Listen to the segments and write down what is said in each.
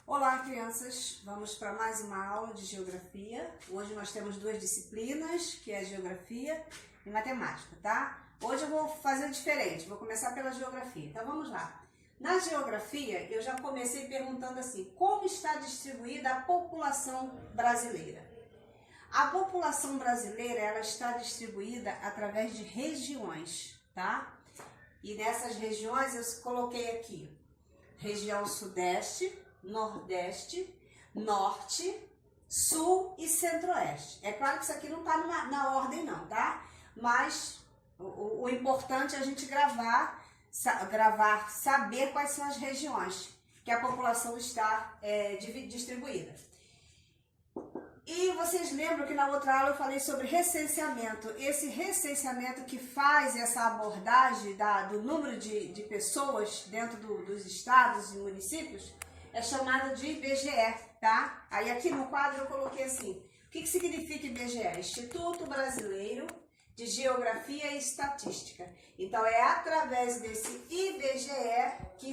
Olá, crianças! Vamos para mais uma aula de geografia. Hoje nós temos duas disciplinas, que é geografia e matemática, tá? Hoje eu vou fazer diferente, vou começar pela geografia. Então vamos lá. Na geografia, eu já comecei perguntando assim, como está distribuída a população brasileira? A população brasileira, ela está distribuída através de regiões, tá? E nessas regiões eu coloquei aqui, região sudeste, nordeste, norte, sul e centro-oeste. É claro que isso aqui não está na ordem não, tá? Mas o importante é a gente gravar, saber quais são as regiões que a população está distribuída. E vocês lembram que na outra aula eu falei sobre recenseamento. Esse recenseamento que faz essa abordagem do número de pessoas dentro dos estados e municípios é chamado de IBGE, tá? Aí aqui no quadro eu coloquei assim, o que significa IBGE? Instituto Brasileiro de Geografia e Estatística. Então é através desse IBGE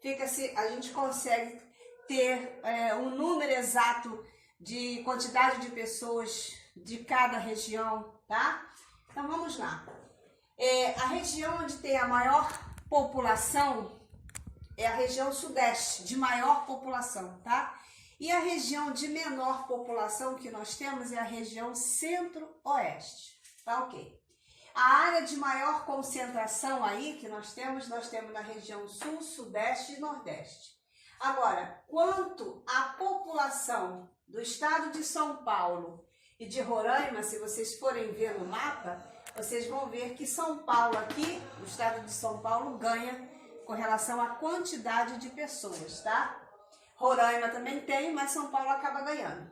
que a gente consegue ter um número exato de quantidade de pessoas de cada região, tá? Então vamos lá. A região onde tem a maior população é a região sudeste, de maior população, tá? E a região de menor população que nós temos é a região centro-oeste, tá ok? A área de maior concentração aí que nós temos na região sul, sudeste e nordeste. Agora, quanto à população do estado de São Paulo e de Roraima, se vocês forem ver no mapa, vocês vão ver que São Paulo aqui, o estado de São Paulo, ganha com relação à quantidade de pessoas, tá? Roraima também tem, mas São Paulo acaba ganhando.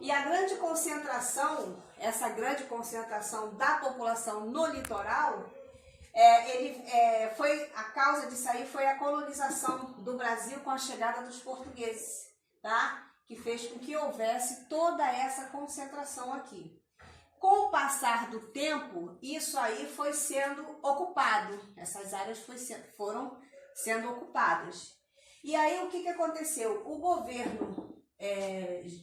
E a grande concentração, essa grande concentração da população no litoral, a causa disso aí foi a colonização do Brasil com a chegada dos portugueses, tá? Que fez com que houvesse toda essa concentração aqui. Com o passar do tempo, isso aí foi sendo ocupado, essas áreas foram sendo ocupadas. E aí o que aconteceu? O governo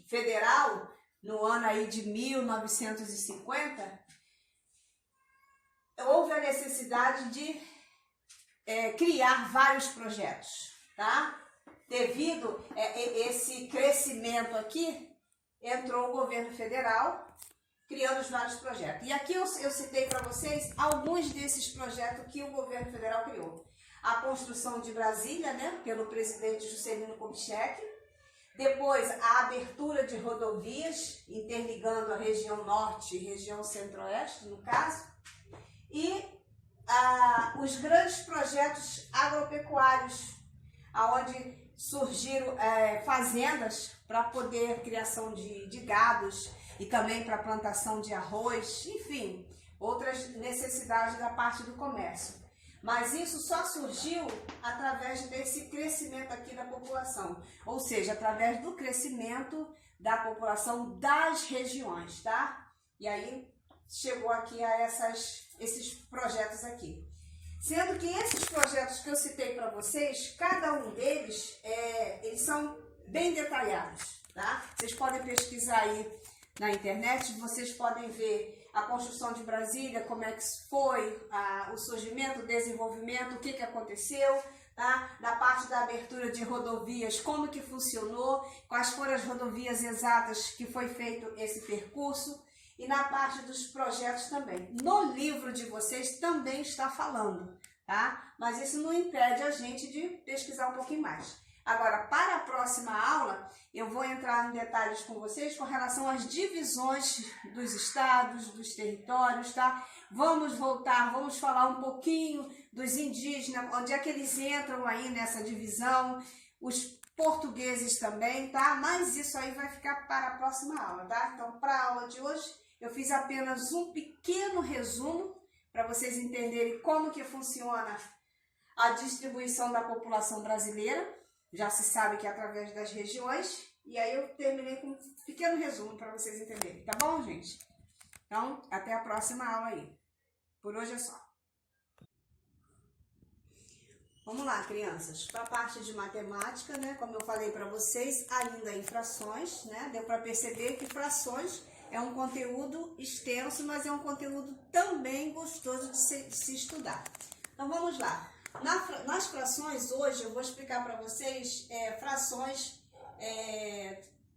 federal, no ano aí de 1950, houve a necessidade de criar vários projetos, tá? Devido a esse crescimento aqui, entrou o governo federal criando os vários projetos. E aqui eu citei para vocês alguns desses projetos que o governo federal criou. A construção de Brasília, né, pelo presidente Juscelino Kubitschek. Depois, a abertura de rodovias, interligando a região norte e região centro-oeste, no caso. E os grandes projetos agropecuários, onde surgiram fazendas para poder criação de gados e também para plantação de arroz, enfim, outras necessidades da parte do comércio. Mas isso só surgiu através desse crescimento aqui da população, ou seja, através do crescimento da população das regiões, tá? E aí chegou aqui a esses projetos aqui. Sendo que esses projetos que eu citei para vocês, cada um deles, eles são bem detalhados, tá? Vocês podem pesquisar aí na internet, vocês podem ver a construção de Brasília, como é que foi o surgimento, o desenvolvimento, o que aconteceu, tá? Na parte da abertura de rodovias, como que funcionou, quais foram as rodovias exatas que foi feito esse percurso, e na parte dos projetos também. No livro de vocês também está falando, tá? Mas isso não impede a gente de pesquisar um pouquinho mais. Agora, para a próxima aula, eu vou entrar em detalhes com vocês com relação às divisões dos estados, dos territórios, tá? Vamos falar um pouquinho dos indígenas, onde é que eles entram aí nessa divisão, os portugueses também, tá? Mas isso aí vai ficar para a próxima aula, tá? Então, para a aula de hoje, eu fiz apenas um pequeno resumo para vocês entenderem como que funciona a distribuição da população brasileira. Já se sabe que é através das regiões. E aí eu terminei com um pequeno resumo para vocês entenderem. Tá bom, gente? Então, até a próxima aula aí. Por hoje é só. Vamos lá, crianças, para a parte de matemática, né? Como eu falei para vocês, ainda em frações, né? Deu para perceber que frações é um conteúdo extenso, mas é um conteúdo também gostoso de se estudar. Então vamos lá. Nas frações, hoje eu vou explicar para vocês frações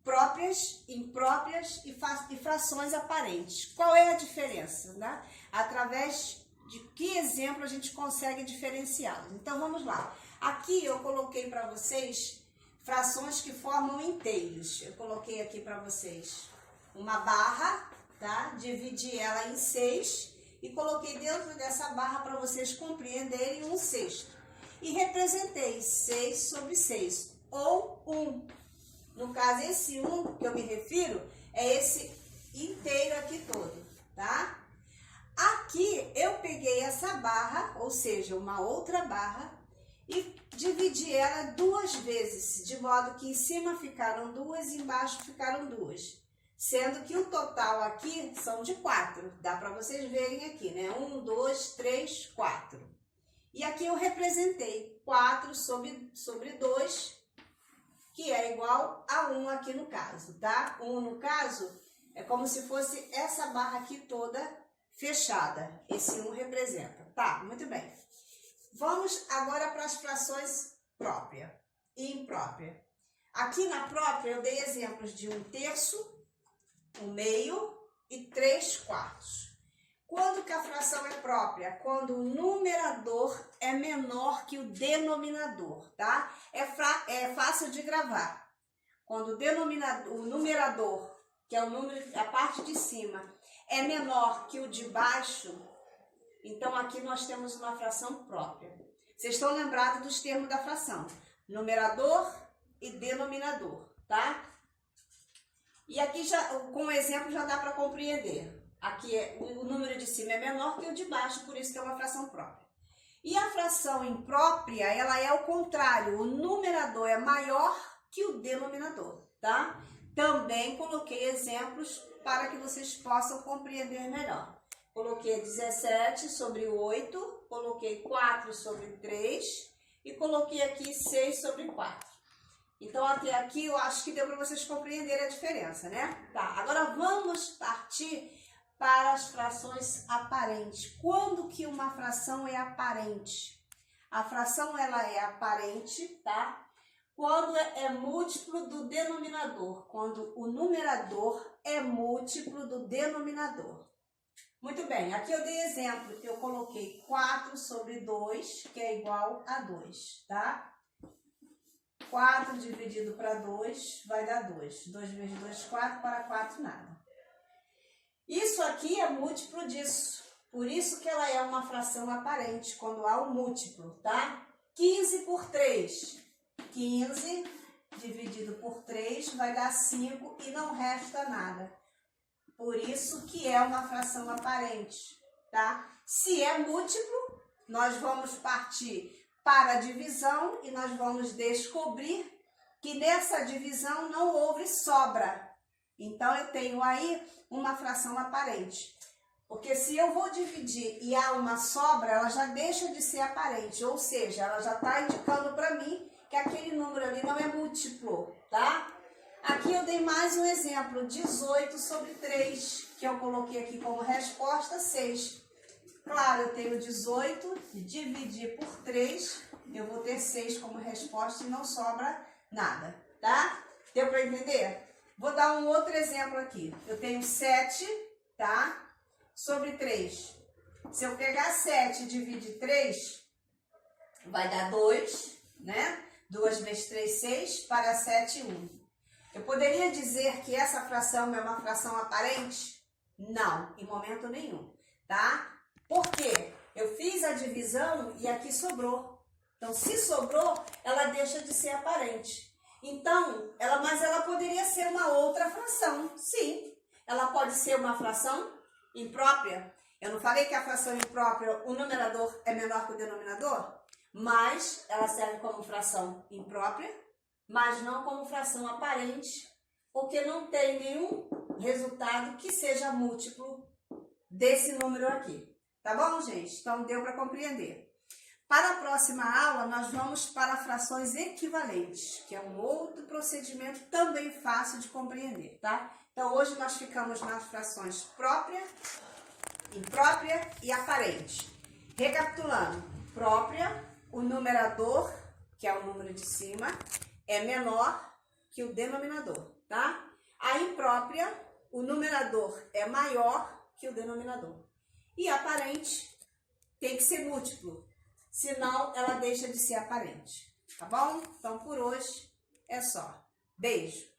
próprias, impróprias e frações aparentes. Qual é a diferença, né? Através de que exemplo a gente consegue diferenciá-los. Então vamos lá. Aqui eu coloquei para vocês frações que formam inteiros. Eu coloquei aqui para vocês uma barra, tá? Dividi ela em 6 e coloquei dentro dessa barra para vocês compreenderem 1/6. E representei 6 sobre 6, ou 1. No caso, esse 1 que eu me refiro é esse inteiro aqui todo, tá? Aqui eu peguei essa barra, ou seja, uma outra barra, e dividi ela 2 vezes, de modo que em cima ficaram 2 e embaixo ficaram 2. Sendo que o total aqui são de 4. Dá para vocês verem aqui, né? 1, 2, 3, 4. E aqui eu representei 4 sobre 2, que é igual a 1 aqui no caso, tá? 1 no caso é como se fosse essa barra aqui toda fechada. Esse 1 representa. Tá, muito bem. Vamos agora para as frações própria e imprópria. Aqui na própria eu dei exemplos de 1/3, 1/2 e 3/4. Quando que a fração é própria? Quando o numerador é menor que o denominador, tá? É fácil de gravar. Quando o numerador, que é o número, a parte de cima, é menor que o de baixo, então aqui nós temos uma fração própria. Vocês estão lembrados dos termos da fração? Numerador e denominador, tá? E aqui, já, com o exemplo, já dá para compreender. Aqui o número de cima é menor que o de baixo, por isso que é uma fração própria. E a fração imprópria, ela é o contrário. O numerador é maior que o denominador, tá? Também coloquei exemplos para que vocês possam compreender melhor. Coloquei 17 sobre 8, coloquei 4 sobre 3 e coloquei aqui 6 sobre 4. Então, até aqui eu acho que deu para vocês compreenderem a diferença, né? Tá, agora vamos partir para as frações aparentes. Quando que uma fração é aparente? A fração, ela é aparente, tá? Quando é múltiplo do denominador, quando o numerador é múltiplo do denominador. Muito bem, aqui eu dei exemplo que eu coloquei 4 sobre 2, que é igual a 2, tá? 4 dividido para 2 vai dar 2. 2 vezes 2, 4, para 4, nada. Isso aqui é múltiplo disso. Por isso que ela é uma fração aparente, quando há um múltiplo, tá? 15 por 3. 15 dividido por 3 vai dar 5 e não resta nada. Por isso que é uma fração aparente, tá? Se é múltiplo, nós vamos partir para a divisão e nós vamos descobrir que nessa divisão não houve sobra. Então, eu tenho aí uma fração aparente. Porque se eu vou dividir e há uma sobra, ela já deixa de ser aparente. Ou seja, ela já está indicando para mim que aquele número ali não é múltiplo, tá? Aqui eu dei mais um exemplo, 18 sobre 3, que eu coloquei aqui como resposta 6. Claro, eu tenho 18, dividir por 3, eu vou ter 6 como resposta e não sobra nada, tá? Deu para entender? Vou dar um outro exemplo aqui. Eu tenho 7, tá? Sobre 3. Se eu pegar 7 e dividir 3, vai dar 2, né? 2 vezes 3, 6, para 7, 1. Eu poderia dizer que essa fração é uma fração aparente? Não, em momento nenhum, tá? Por quê? Eu fiz a divisão e aqui sobrou. Então, se sobrou, ela deixa de ser aparente. Então, mas ela poderia ser uma outra fração. Sim, ela pode ser uma fração imprópria. Eu não falei que a fração imprópria, o numerador é menor que o denominador? Mas ela serve como fração imprópria, mas não como fração aparente, porque não tem nenhum resultado que seja múltiplo desse número aqui. Tá bom, gente? Então, deu para compreender. Para a próxima aula, nós vamos para frações equivalentes, que é um outro procedimento também fácil de compreender, tá? Então, hoje nós ficamos nas frações própria, imprópria e aparente. Recapitulando, própria, o numerador, que é o número de cima, é menor que o denominador, tá? A imprópria, o numerador é maior que o denominador. E aparente tem que ser múltiplo, senão ela deixa de ser aparente, tá bom? Então, por hoje é só. Beijo!